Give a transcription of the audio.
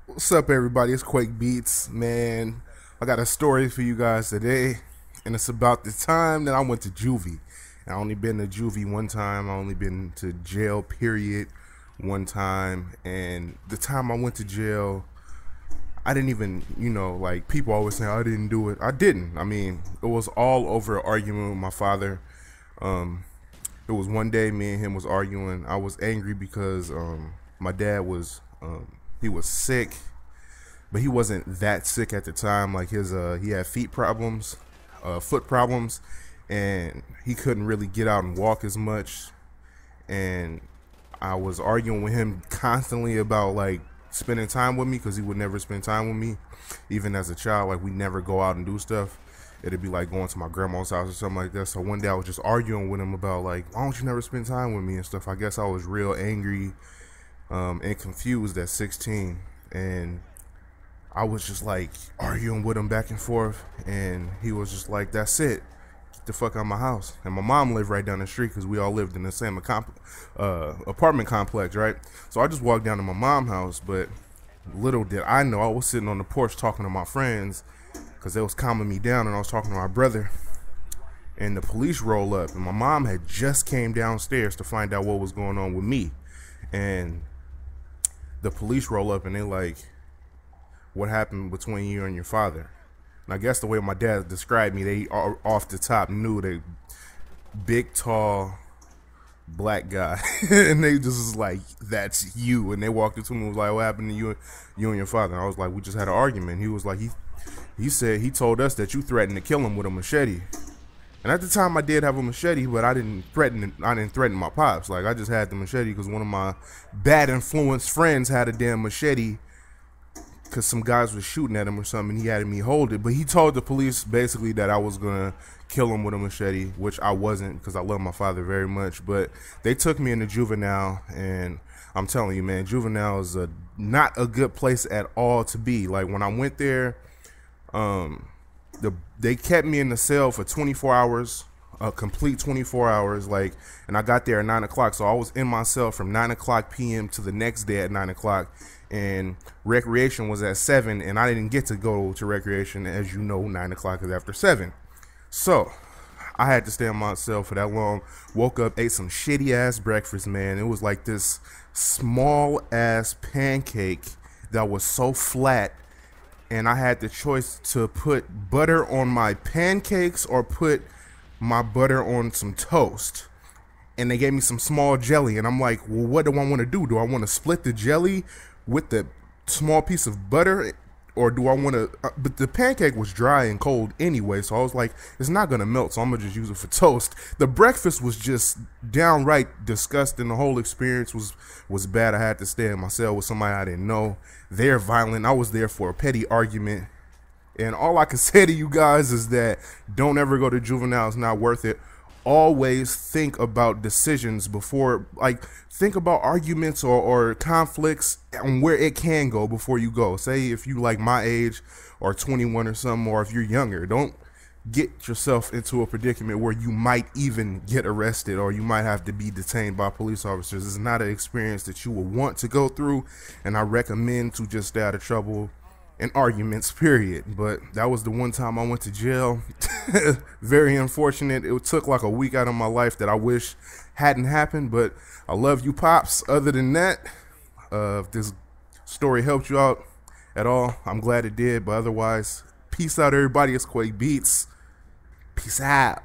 What's up, everybody? It's Quakebeatz, man. I got a story for you guys today, and it's about the time that I went to juvie. I only been to juvie one time. I only been to jail, period, one time. And the time I went to jail, I didn't even, like people always say I didn't do it. I didn't. I mean, it was all over an argument with my father. It was one day me and him was arguing. I was angry because my dad was he was sick, but he wasn't that sick at the time. Like he had foot problems, and he couldn't really get out and walk as much. And I was arguing with him constantly about like spending time with me, because he would never spend time with me, even as a child. Like, we never go out and do stuff. It'd be like going to my grandma's house or something like that. So one day I was just arguing with him about like, why don't you never spend time with me and stuff. I guess I was real angry and confused at 16, and I was just like arguing with him back and forth, and he was just like, that's it, get the fuck out of my house. And my mom lived right down the street, because we all lived in the same apartment complex, right? So I just walked down to my mom's house, but little did I know I was sitting on the porch talking to my friends, because they was calming me down, and I was talking to my brother, and the police roll up, and my mom had just came downstairs to find out what was going on with me. And the police roll up, and they like, what happened between you and your father? And I guess the way my dad described me, they off the top knew they big, tall, black guy. And they just was like, that's you. And they walked into me and was like, what happened to you and your father? And I was like, we just had an argument. He was like, he said he told us that you threatened to kill him with a machete. And at the time I did have a machete, but I didn't threaten my pops. Like, I just had the machete because one of my bad influence friends had a damn machete, because some guys was shooting at him or something, and he had me hold it. But he told the police basically that I was gonna kill him with a machete, which I wasn't, because I love my father very much. But they took me into juvenile, and I'm telling you, man, juvenile is not a good place at all to be. Like, when I went there, they kept me in the cell for 24 hours, a complete 24 hours, like, and I got there at 9 o'clock, so I was in my cell from 9 o'clock p.m. to the next day at 9 o'clock, and recreation was at 7, and I didn't get to go to recreation. As you know, 9 o'clock is after 7, so I had to stay in my cell for that long. Woke up, ate some shitty ass breakfast, man. It was like this small ass pancake that was so flat, and I had the choice to put butter on my pancakes or put my butter on some toast. And they gave me some small jelly, and I'm like, well, what do I want to do? Do I want to split the jelly with the small piece of butter, or do I want to, but the pancake was dry and cold anyway, so I was like, it's not going to melt, so I'm going to just use it for toast. The breakfast was just downright disgusting. The whole experience was bad. I had to stay in my cell with somebody I didn't know. They're violent. I was there for a petty argument. And all I can say to you guys is that don't ever go to juvenile. It's not worth it. Always think about decisions before, like, think about arguments or conflicts and where it can go before you go. Say if you like my age or 21 or something, or if you're younger, don't get yourself into a predicament where you might even get arrested, or you might have to be detained by police officers. It's not an experience that you will want to go through, and I recommend to just stay out of trouble and arguments, period. But that was the one time I went to jail. Very unfortunate. It took like a week out of my life that I wish hadn't happened, but I love you, Pops. Other than that, if this story helped you out at all, I'm glad it did. But otherwise, peace out, everybody. It's Quakebeatz. Peace out.